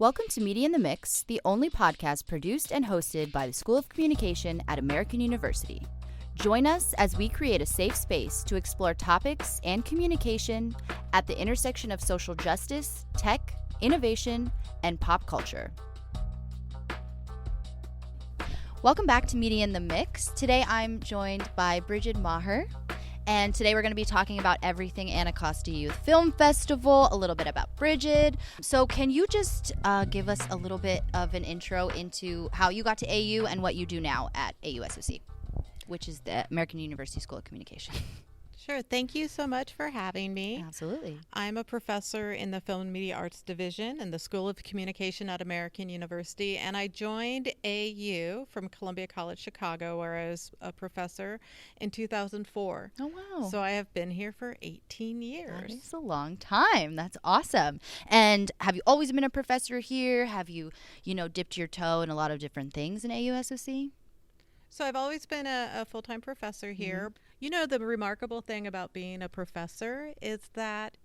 Welcome to Media in the Mix, the only podcast produced and hosted by the School of Communication at American University. Join us as we create a safe space to explore topics and communication at the intersection of social justice, tech, innovation, and pop culture. Welcome back to Media in the Mix. Today I'm joined by Brigid Maher. And today we're going to be talking about everything Anacostia Youth Film Festival, a little bit about Brigid. So can you just give us a little bit of an intro into how you got to AU and what you do now at AUSOC, which is the American University School of Communication? Sure. Thank you so much for having me. Absolutely. I'm a professor in the Film and Media Arts Division in the School of Communication at American University, and I joined AU from Columbia College, Chicago, where I was a professor in 2004. Oh, wow. So I have been here for 18 years. That is a long time. That's awesome. And have you always been a professor here? Have you, dipped your toe in a lot of different things in AUSOC? So I've always been a full-time professor here. Mm-hmm. You know, the remarkable thing about being a professor is that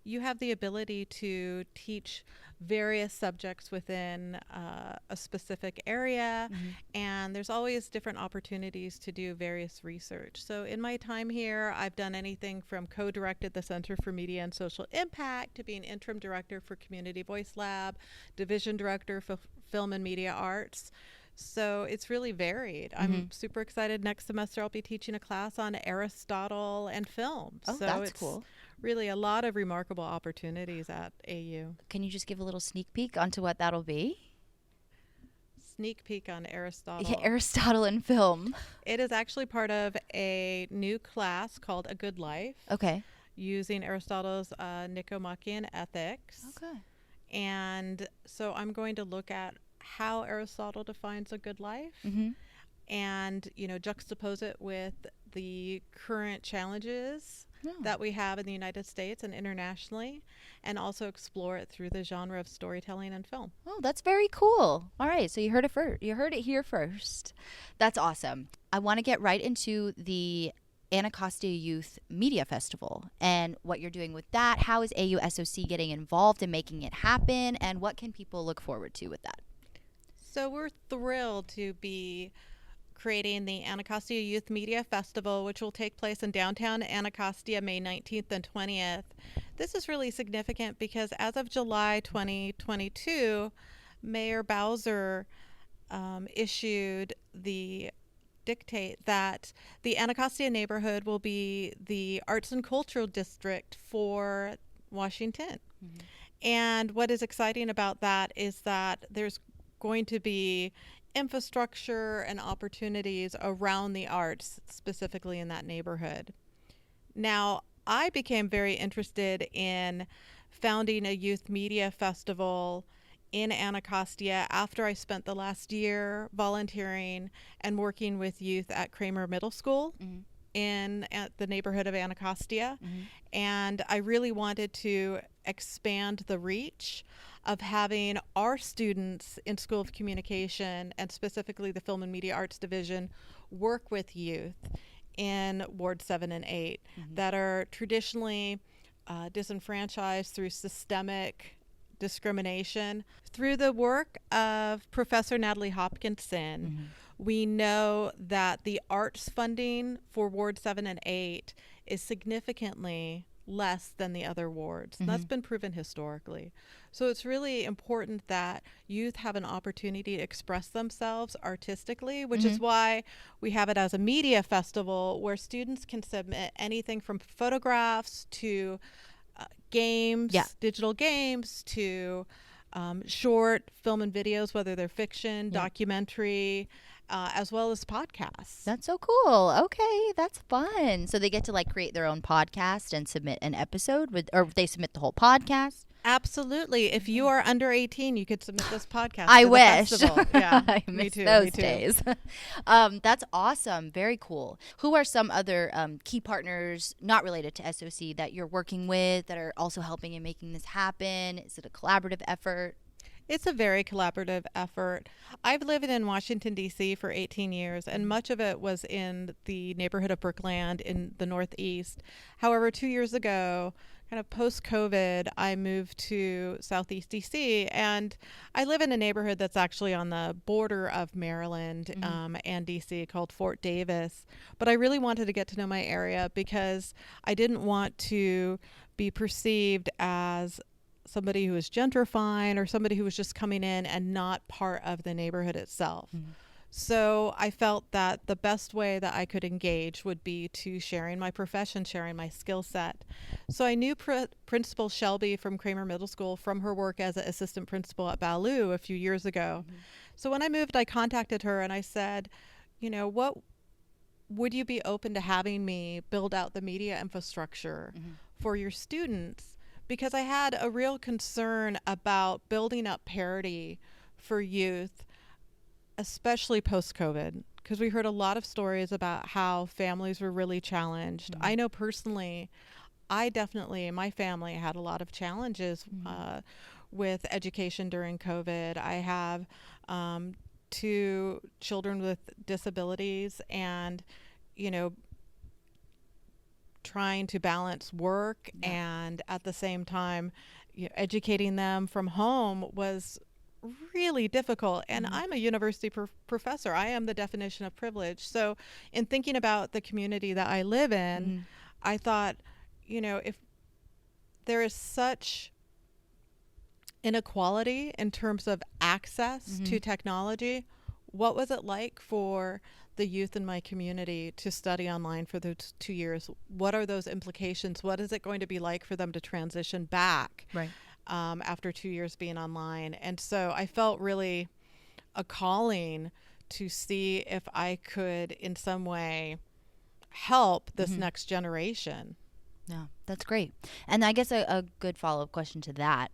you have the ability to teach various subjects within a specific area, and there's always different opportunities to do various research. So in my time here, I've done anything from co-directed the Center for Media and Social Impact to being interim director for Community Voice Lab, division director for Film and Media Arts. So it's really varied. I'm super excited. Next semester, I'll be teaching a class on Aristotle and film. Oh, so that's it's cool. Really a lot of remarkable opportunities at AU. Can you just give a little sneak peek onto what that'll be? Sneak peek on Aristotle. Yeah, Aristotle and film. It is actually part of a new class called A Good Life. Okay. Using Aristotle's Nicomachean Ethics. Okay. And so I'm going to look at how Aristotle defines a good life and, juxtapose it with the current challenges that we have in the United States and internationally, and also explore it through the genre of storytelling and film. Oh, that's very cool. All right. So you heard it first. You heard it here first. That's awesome. I want to get right into the Anacostia Youth Media Festival and what you're doing with that. How is AUSOC getting involved in making it happen, and what can people look forward to with that? So we're thrilled to be creating the Anacostia Youth Media Festival, which will take place in downtown Anacostia May 19th and 20th. This is really significant because as of July 2022, Mayor Bowser issued the dictate that the Anacostia neighborhood will be the arts and cultural district for Washington. And what is exciting about that is that there's going to be infrastructure and opportunities around the arts, specifically in that neighborhood. Now, I became very interested in founding a youth media festival in Anacostia after I spent the last year volunteering and working with youth at Kramer Middle School at the neighborhood of Anacostia. And I really wanted to expand the reach of having our students in School of Communication, and specifically the Film and Media Arts Division, work with youth in Ward 7 and 8 that are traditionally disenfranchised through systemic discrimination. Through the work of Professor Natalie Hopkinson, we know that the arts funding for Ward 7 and 8 is significantly less than the other wards. That's been proven historically. So it's really important that youth have an opportunity to express themselves artistically, which is why we have it as a media festival where students can submit anything from photographs to games, digital games, to short film and videos, whether they're fiction, documentary, as well as podcasts. That's so cool. Okay, that's fun. So they get to create their own podcast and submit an episode or they submit the whole podcast? Absolutely. If you are under 18, you could submit this podcast. I to wish. The festival. Yeah, I miss those days. That's awesome. Very cool. Who are some other key partners not related to SOC that you're working with that are also helping in making this happen? Is it a collaborative effort? It's a very collaborative effort. I've lived in Washington, D.C. for 18 years, and much of it was in the neighborhood of Brookland in the Northeast. However, 2 years ago, kind of post-COVID, I moved to Southeast DC, and I live in a neighborhood that's actually on the border of Maryland and DC called Fort Davis. But I really wanted to get to know my area because I didn't want to be perceived as somebody who was gentrifying or somebody who was just coming in and not part of the neighborhood itself. So I felt that the best way that I could engage would be to sharing my profession, sharing my skill set. So I knew Principal Shelby from Kramer Middle School from her work as an assistant principal at Ballou a few years ago. So when I moved, I contacted her and I said, you know, what would you be open to having me build out the media infrastructure for your students? Because I had a real concern about building up parity for youth, especially post-COVID, because we heard a lot of stories about how families were really challenged. I know personally, my family had a lot of challenges with education during COVID. I have 2 children with disabilities, and, you know, trying to balance work and at the same time, educating them from home was really difficult. And I'm a university professor. I am the definition of privilege. So in thinking about the community that I live in, I thought, you know, if there is such inequality in terms of access to technology, what was it like for the youth in my community to study online for those 2 years? What are those implications? What is it going to be like for them to transition back after 2 years being online? And so I felt really a calling to see if I could in some way help this next generation. Yeah, that's great. And I guess a good follow-up question to that,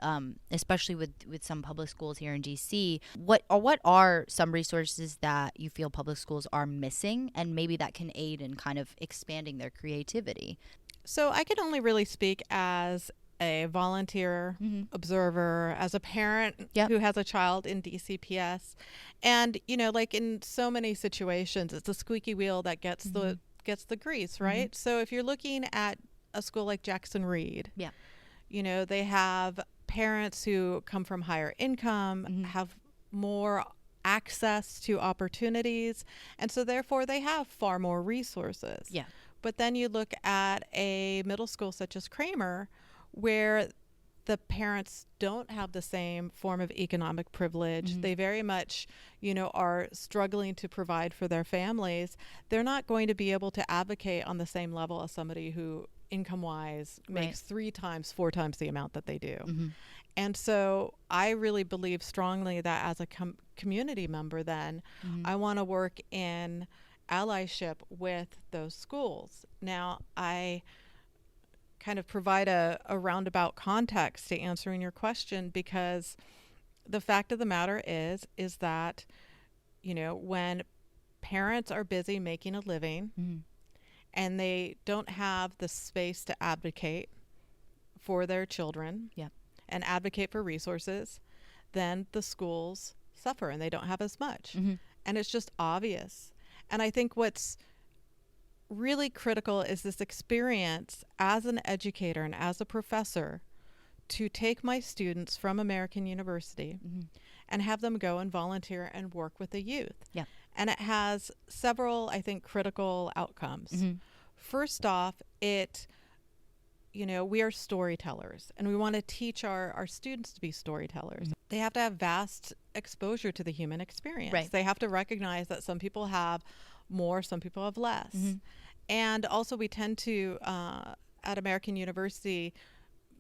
especially with some public schools here in DC, what are some resources that you feel public schools are missing, and maybe that can aid in kind of expanding their creativity? So I can only really speak as a volunteer observer, as a parent who has a child in DCPS. And, you know, like in so many situations, it's a squeaky wheel that gets the grease, right? So if you're looking at a school like Jackson Reed, you know, they have parents who come from higher income, have more access to opportunities, and so therefore they have far more resources. But then you look at a middle school such as Kramer, where the parents don't have the same form of economic privilege. They very much, you know, are struggling to provide for their families. They're not going to be able to advocate on the same level as somebody who income-wise makes 3 times, 4 times the amount that they do. And so I really believe strongly that as a community member then, I want to work in allyship with those schools. Now, I kind of provide a roundabout context to answering your question, because the fact of the matter is that, you know, when parents are busy making a living and they don't have the space to advocate for their children and advocate for resources, then the schools suffer and they don't have as much. And it's just obvious. And I think what's really critical is this experience as an educator and as a professor to take my students from American University and have them go and volunteer and work with the youth. And it has several, I think, critical outcomes. First off, you know, we are storytellers, and we want to teach our students to be storytellers. They have to have vast exposure to the human experience. They have to recognize that some people have more, some people have less. And also we tend to, at American University,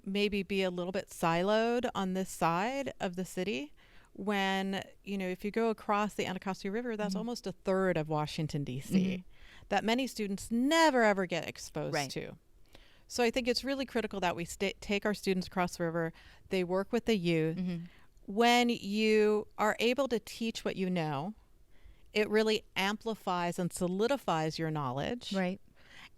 maybe be a little bit siloed on this side of the city, when, you know, if you go across the Anacostia River, that's almost a third of Washington, D.C., that many students never, ever get exposed to. So I think it's really critical that we take our students across the river, they work with the youth. When you are able to teach what you know, it really amplifies and solidifies your knowledge.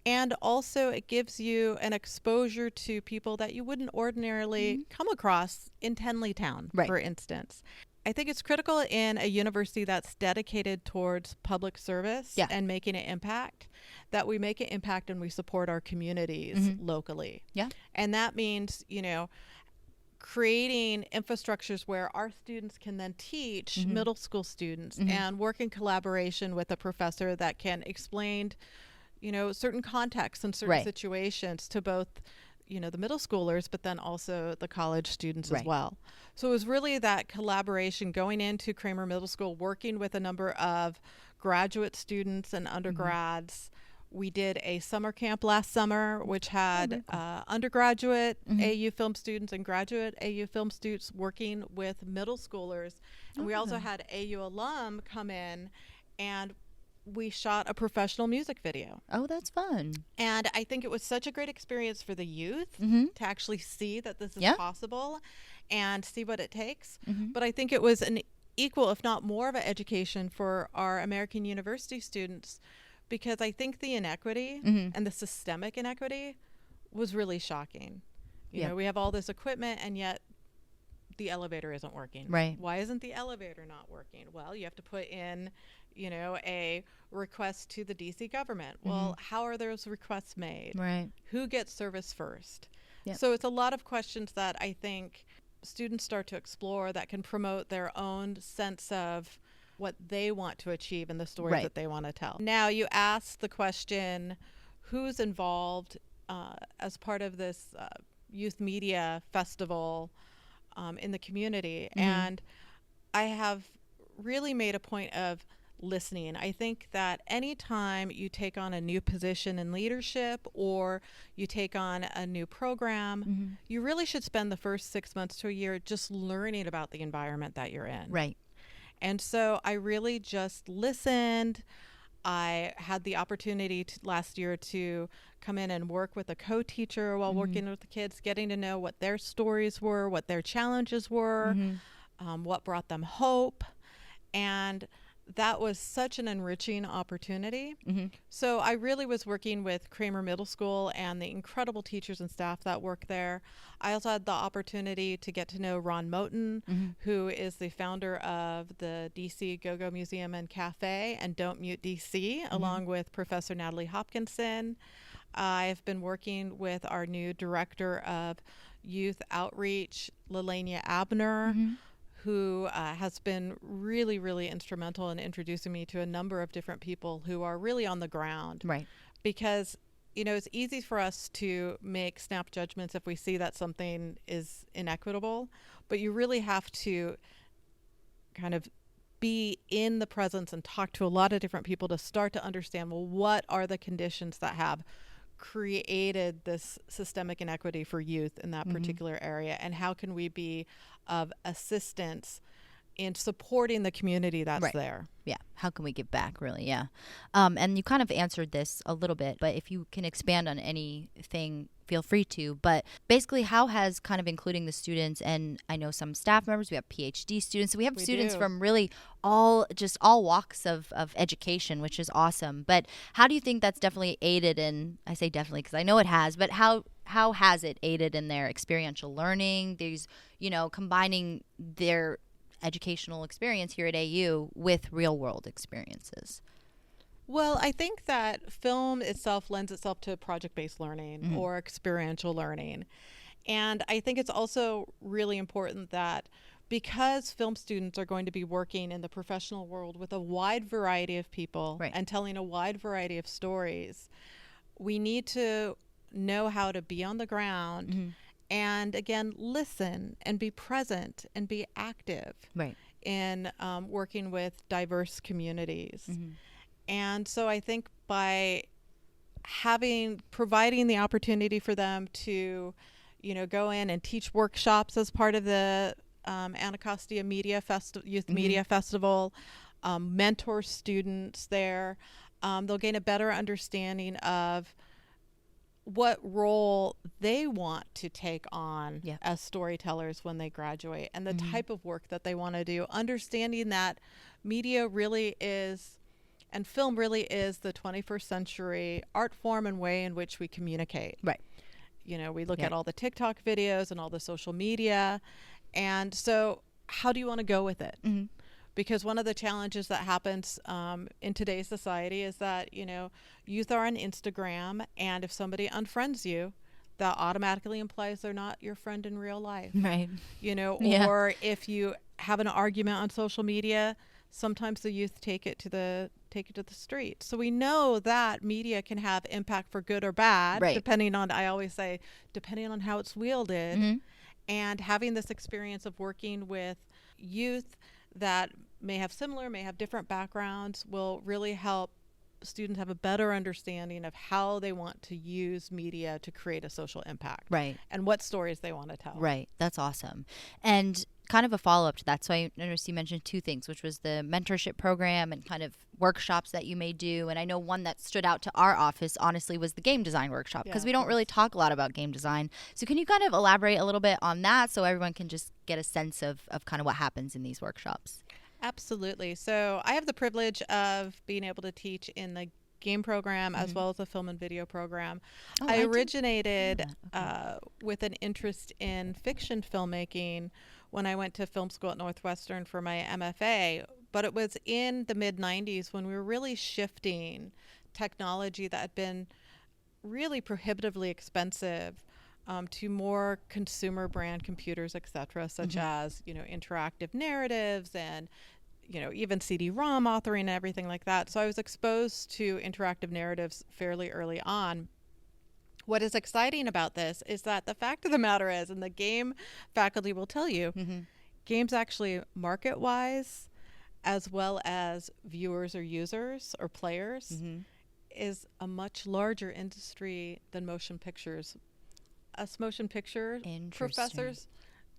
And also it gives you an exposure to people that you wouldn't ordinarily come across in Tenleytown, for instance. I think it's critical in a university that's dedicated towards public service and making an impact, that we make an impact and we support our communities locally. Yeah. And that means, creating infrastructures where our students can then teach middle school students and work in collaboration with a professor that can explain, certain contexts and certain situations to both the middle schoolers, but then also the college students as well. So it was really that collaboration going into Kramer Middle School, working with a number of graduate students and undergrads. We did a summer camp last summer, which had undergraduate AU film students and graduate AU film students working with middle schoolers. And we also had AU alum come in, and we shot a professional music video. Oh, that's fun. And I think it was such a great experience for the youth to actually see that this is possible and see what it takes. But I think it was an equal, if not more of an education for our American university students, because I think the inequity and the systemic inequity was really shocking. You know, we have all this equipment and yet the elevator isn't working. Right. Why isn't the elevator not working? Well, you have to put in, a request to the DC government. Well, how are those requests made? Right. Who gets service first? Yep. So it's a lot of questions that I think students start to explore that can promote their own sense of what they want to achieve in the stories that they want to tell. Now, you asked the question, who's involved as part of this youth media festival in the community? And I have really made a point of listening. I think that anytime you take on a new position in leadership or you take on a new program, you really should spend the first 6 months to a year just learning about the environment that you're in. Right. And so I really just listened. I had the opportunity last year to come in and work with a co-teacher while working with the kids, getting to know what their stories were, what their challenges were, what brought them hope. And that was such an enriching opportunity. So I really was working with Kramer Middle School and the incredible teachers and staff that work there. I also had the opportunity to get to know Ron Moten, who is the founder of the DC Go-Go Museum and Cafe and Don't Mute DC, along with Professor Natalie Hopkinson. I've been working with our new director of youth outreach, Lelania Abner, who has been really, really instrumental in introducing me to a number of different people who are really on the ground. Right. Because, it's easy for us to make snap judgments if we see that something is inequitable, but you really have to kind of be in the presence and talk to a lot of different people to start to understand, well, what are the conditions that have created this systemic inequity for youth in that particular area, and how can we be of assistance in supporting the community that's there. Yeah. How can we give back, really? Yeah. And you kind of answered this a little bit, but if you can expand on anything, feel free to. But basically, how has kind of including the students, and I know some staff members, we have PhD students, so we have students from really all walks of education, which is awesome. But how do you think that's definitely aided in, I say definitely because I know it has, but how has it aided in their experiential learning, these, combining their educational experience here at AU with real world experiences? Well, I think that film itself lends itself to project-based learning or experiential learning. And I think it's also really important that because film students are going to be working in the professional world with a wide variety of people and telling a wide variety of stories, we need to know how to be on the ground and, again, listen and be present and be active in working with diverse communities. And so I think by providing the opportunity for them to, go in and teach workshops as part of the Anacostia Youth Media Festival, mentor students there, they'll gain a better understanding of what role they want to take on as storytellers when they graduate, and the type of work that they want to do, understanding that media really is, and film really is, the 21st century art form and way in which we communicate. Right. We look at all the TikTok videos and all the social media. And so how do you want to go with it? Mm-hmm. Because one of the challenges that happens in today's society is that, youth are on Instagram, and if somebody unfriends you, that automatically implies they're not your friend in real life. Right. Yeah. Or if you have an argument on social media, sometimes the youth take it to the street. So we know that media can have impact for good or bad, right. depending on, I always say, depending on how it's wielded. Mm-hmm. And having this experience of working with youth that may have different backgrounds will really help students have a better understanding of how they want to use media to create a social impact. Right. And what stories they want to tell. Right. That's awesome. And kind of a follow-up to that. So I noticed you mentioned two things, which was the mentorship program and kind of workshops that you may do. And I know one that stood out to our office, honestly, was the game design workshop, because we don't really talk a lot about game design. So can you kind of elaborate a little bit on that so everyone can just get a sense of kind of what happens in these workshops? Absolutely. So I have the privilege of being able to teach in the game program as well as the film and video program. I originated with an interest in fiction filmmaking when I went to film school at Northwestern for my MFA, but it was in the mid-90s when we were really shifting technology that had been really prohibitively expensive to more consumer brand computers, etc., such as, interactive narratives and, even CD-ROM authoring and everything like that. So I was exposed to interactive narratives fairly early on. What is exciting about this is that the fact of the matter is, and the game faculty will tell you, games actually market-wise, as well as viewers or users or players, is a much larger industry than motion pictures. Us motion picture professors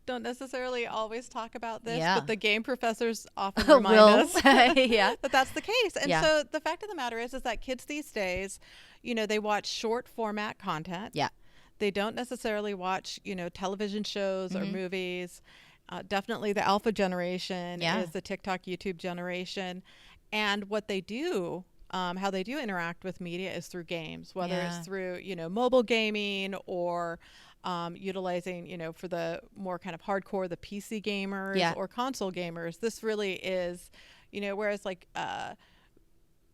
don't necessarily always talk about this, but the game professors often remind us that that's the case. And so the fact of the matter is that kids these days, they watch short format content. Yeah. They don't necessarily watch, television shows or movies. Definitely the alpha generation is the TikTok, YouTube generation. And what they do, how they do interact with media is through games, whether it's through, mobile gaming or utilizing, for the more kind of hardcore, the PC gamers or console gamers. This really is, whereas like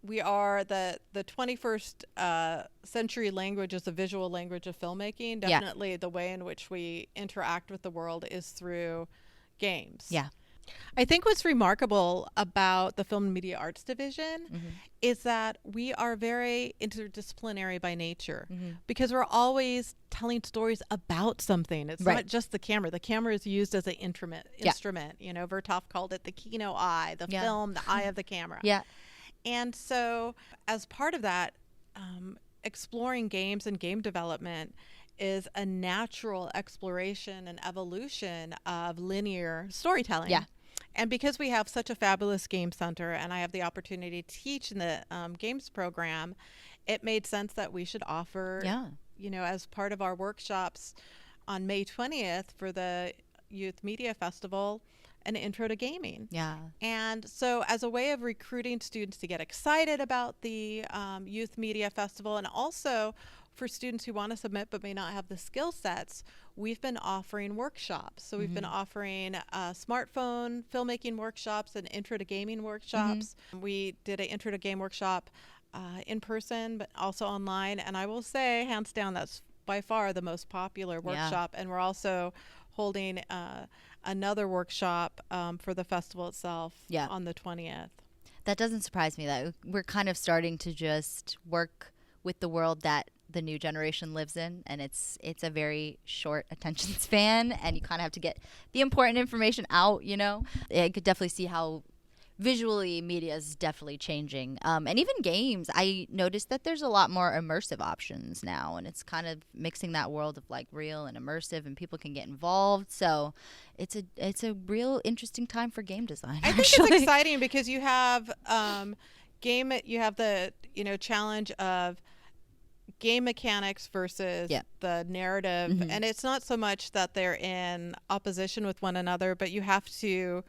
we are the 21st century language is the visual language of filmmaking. Definitely the way in which we interact with the world is through games. Yeah. I think what's remarkable about the Film and Media Arts Division is that we are very interdisciplinary by nature because we're always telling stories about something. It's not just the camera. The camera is used as an instrument. Vertov called it the kino eye, the film, the eye of the camera. Yeah. And so as part of that, exploring games and game development is a natural exploration and evolution of linear storytelling. Yeah. And because we have such a fabulous game center and I have the opportunity to teach in the games program, it made sense that we should offer, as part of our workshops on May 20th for the Youth Media Festival, an intro to gaming. Yeah. And so as a way of recruiting students to get excited about the Youth Media Festival, and also for students who want to submit but may not have the skill sets, we've been offering workshops. So we've been offering smartphone filmmaking workshops and intro to gaming workshops. We did an intro to game workshop in person, but also online. And I will say, hands down, that's by far the most popular workshop. And we're also holding another workshop for the festival itself on the 20th. That doesn't surprise me that we're kind of starting to just work with the world that the new generation lives in, and it's a very short attention span, and you kind of have to get the important information out. I could definitely see how visually media is definitely changing, and even games. I noticed that there's a lot more immersive options now, and it's kind of mixing that world of like real and immersive, and people can get involved. So it's a real interesting time for game design. I think it's exciting because you have you have the challenge of game mechanics versus the narrative. And it's not so much that they're in opposition with one another, but you have to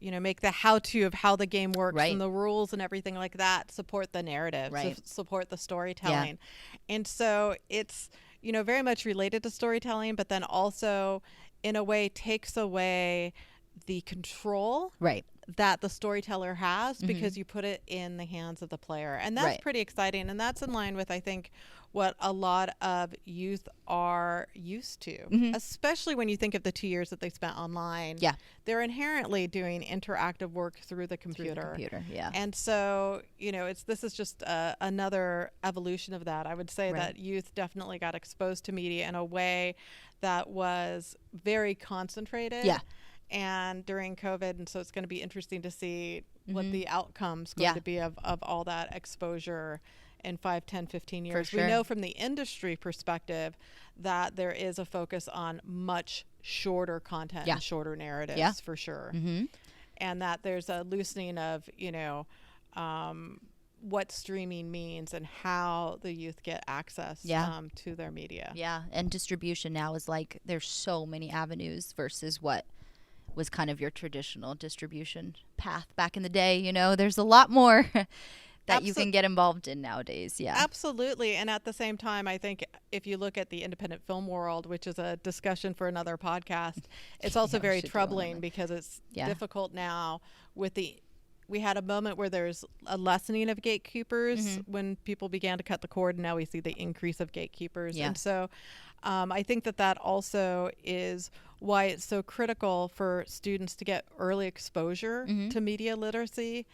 make the how-to of how the game works and the rules and everything like that support the narrative, support the storytelling. And so it's very much related to storytelling, but then also in a way takes away the control Right. that the storyteller has, because you put it in the hands of the player. And that's Right. pretty exciting. And that's in line with, I think, what a lot of youth are used to, especially when you think of the 2 years that they spent online. Yeah. They're inherently doing interactive work through the computer. Yeah. And so, this is just another evolution of that. I would say that youth definitely got exposed to media in a way that was very concentrated. Yeah. And during COVID, and so it's going to be interesting to see what the outcome's going to be of all that exposure in 5, 10, 15 years. For sure. We know from the industry perspective that there is a focus on much shorter content and shorter narratives, for sure. And that there's a loosening of, what streaming means and how the youth get access to their media. Yeah, and distribution now is like there's so many avenues versus what was kind of your traditional distribution path back in the day. There's a lot more that you can get involved in nowadays. Yeah, absolutely. And at the same time, I think if you look at the independent film world, which is a discussion for another podcast, it's also very troubling because it's difficult now with we had a moment where there's a lessening of gatekeepers when people began to cut the cord, and now we see the increase of gatekeepers. And so I think that also is why it's so critical for students to get early exposure to media literacy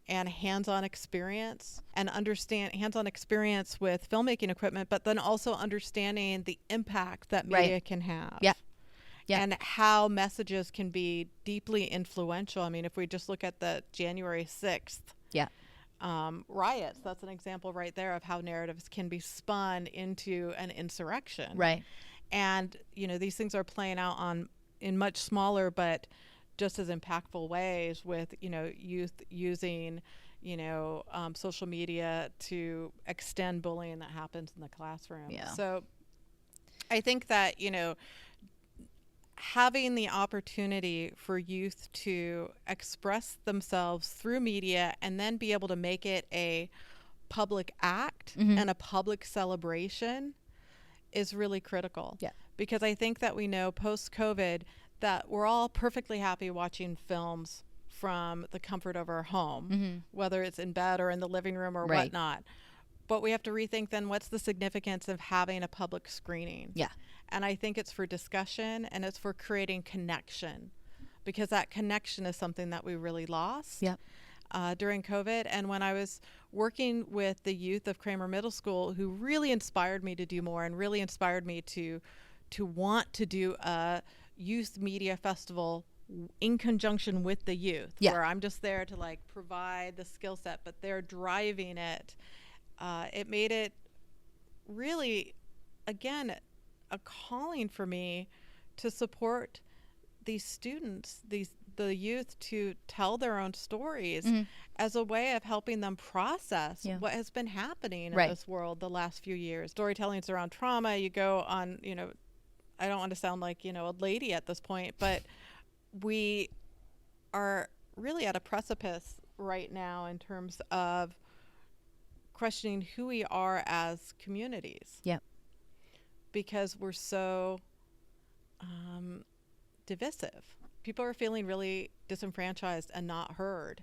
and hands-on experience, and understand hands-on experience with filmmaking equipment, but then also understanding the impact that media can have. Yeah. And how messages can be deeply influential. I mean, if we just look at the January 6th riots, that's an example right there of how narratives can be spun into an insurrection. Right. And, these things are playing out in much smaller but just as impactful ways with, youth using, social media to extend bullying that happens in the classroom. Yeah. So I think that, having the opportunity for youth to express themselves through media and then be able to make it a public act and a public celebration is really critical. Yeah. Because I think that we know post-COVID that we're all perfectly happy watching films from the comfort of our home, whether it's in bed or in the living room or whatnot. But we have to rethink then what's the significance of having a public screening. Yeah. And I think it's for discussion and it's for creating connection, because that connection is something that we really lost during COVID. And when I was working with the youth of Kramer Middle School, who really inspired me to do more and really inspired me to want to do a youth media festival in conjunction with the youth, where I'm just there to provide the skill set, but they're driving it. It made it really, again, a calling for me to support these students, the youth, to tell their own stories as a way of helping them process what has been happening in this world the last few years. Storytelling's around trauma. You go on, I don't want to sound like, a lady at this point, but we are really at a precipice right now in terms of questioning who we are as communities. Yeah. Because we're so divisive. People are feeling really disenfranchised and not heard.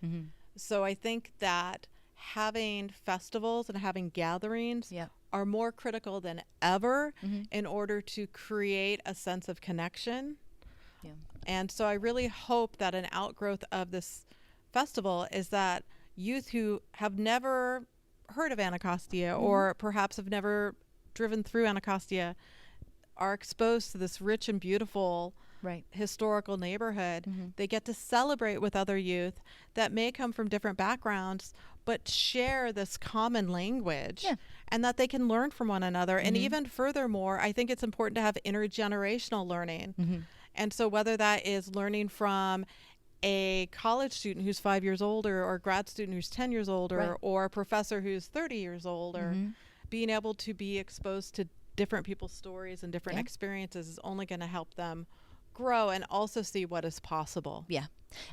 So I think that having festivals and having gatherings are more critical than ever in order to create a sense of connection. And so I really hope that an outgrowth of this festival is that youth who have never heard of Anacostia or perhaps have never driven through Anacostia are exposed to this rich and beautiful historical neighborhood. They get to celebrate with other youth that may come from different backgrounds but share this common language, and that they can learn from one another. And even furthermore, I think it's important to have intergenerational learning. And so whether that is learning from a college student who's 5 years older, or a grad student who's 10 years older, or a professor who's 30 years older, being able to be exposed to different people's stories and different experiences is only going to help them grow and also see what is possible. Yeah.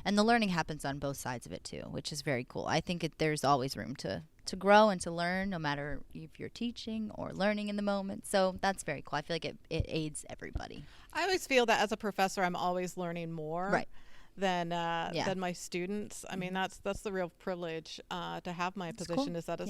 And the learning happens on both sides of it too, which is very cool. I think there's always room to grow and to learn, no matter if you're teaching or learning in the moment. So that's very cool. I feel like it aids everybody. I always feel that as a professor, I'm always learning more than my students. I mean, that's the real privilege to have my position. Cool. Is that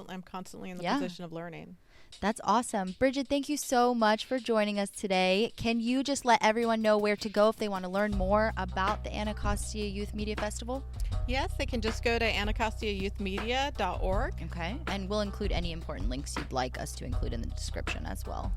I'm constantly in the position of learning. That's awesome. Brigid, thank you so much for joining us today. Can you just let everyone know where to go if they want to learn more about the Anacostia Youth Media Festival? Yes, they can just go to anacostiayouthmedia.org. Okay, and we'll include any important links you'd like us to include in the description as well.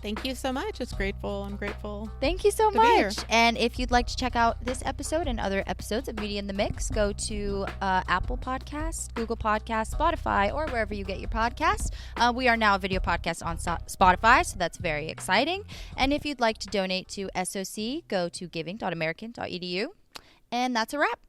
Thank you so much. I'm grateful. Thank you so much. And if you'd like to check out this episode and other episodes of Media in the Mix, go to Apple Podcasts, Google Podcasts, Spotify, or wherever you get your podcasts. We are now a video podcast on Spotify, so that's very exciting. And if you'd like to donate to SOC, go to giving.american.edu. And that's a wrap.